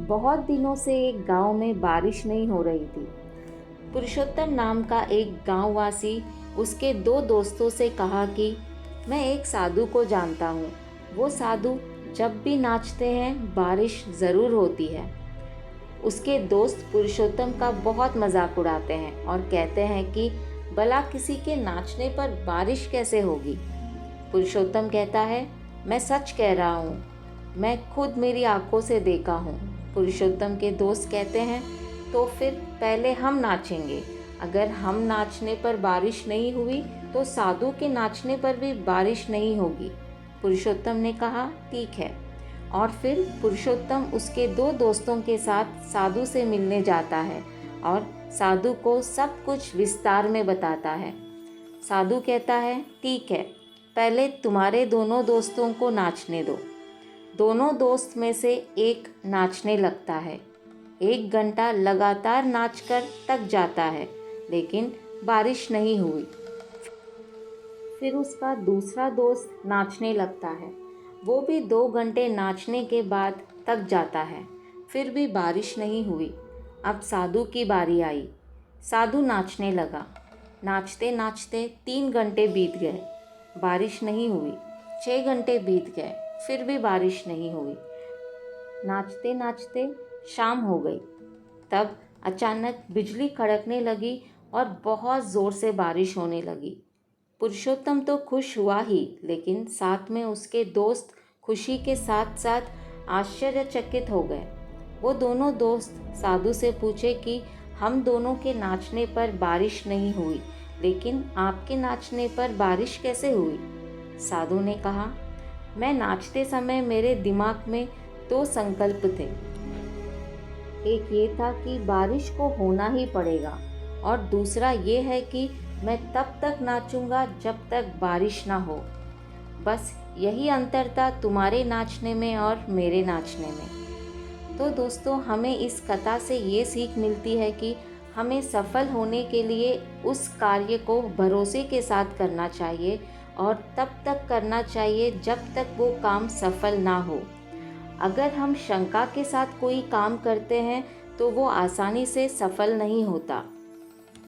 बहुत दिनों से एक गांव में बारिश नहीं हो रही थी। पुरुषोत्तम नाम का एक गांववासी उसके दो दोस्तों से कहा कि मैं एक साधु को जानता हूँ। वो साधु जब भी नाचते हैं बारिश ज़रूर होती है। उसके दोस्त पुरुषोत्तम का बहुत मजाक उड़ाते हैं और कहते हैं कि भला किसी के नाचने पर बारिश कैसे होगी। पुरुषोत्तम कहता है, मैं सच कह रहा हूँ, मैं खुद मेरी आंखों से देखा हूँ। पुरुषोत्तम के दोस्त कहते हैं, तो फिर पहले हम नाचेंगे। अगर हम नाचने पर बारिश नहीं हुई तो साधु के नाचने पर भी बारिश नहीं होगी। पुरुषोत्तम ने कहा, ठीक है। और फिर पुरुषोत्तम उसके दो दोस्तों के साथ साधु से मिलने जाता है और साधु को सब कुछ विस्तार में बताता है। साधु कहता है, ठीक है, पहले तुम्हारे दोनों दोस्तों को नाचने दो। दोनों दोस्त में से एक नाचने लगता है। 1 घंटा लगातार नाचकर थक जाता है, लेकिन बारिश नहीं हुई। फिर उसका दूसरा दोस्त नाचने लगता है। वो भी 2 घंटे नाचने के बाद थक जाता है, फिर भी बारिश नहीं हुई। अब साधु की बारी आई। साधु नाचने लगा। नाचते नाचते 3 घंटे बीत गए, बारिश नहीं हुई। 6 घंटे बीत गए, फिर भी बारिश नहीं हुई। नाचते नाचते शाम हो गई। तब अचानक बिजली कड़कने लगी और बहुत ज़ोर से बारिश होने लगी। पुरुषोत्तम तो खुश हुआ ही, लेकिन साथ में उसके दोस्त खुशी के साथ साथ आश्चर्यचकित हो गए। वो दोनों दोस्त साधु से पूछे कि हम दोनों के नाचने पर बारिश नहीं हुई, लेकिन आपके नाचने पर बारिश कैसे हुई? साधु ने कहा, मैं नाचते समय मेरे दिमाग में 2 संकल्प थे। एक ये था कि बारिश को होना ही पड़ेगा और दूसरा ये है कि मैं तब तक नाचूंगा जब तक बारिश ना हो। बस यही अंतर था तुम्हारे नाचने में और मेरे नाचने में। तो दोस्तों, हमें इस कथा से ये सीख मिलती है कि हमें सफल होने के लिए उस कार्य को भरोसे के साथ करना चाहिए और तब तक करना चाहिए जब तक वो काम सफल ना हो। अगर हम शंका के साथ कोई काम करते हैं तो वो आसानी से सफल नहीं होता।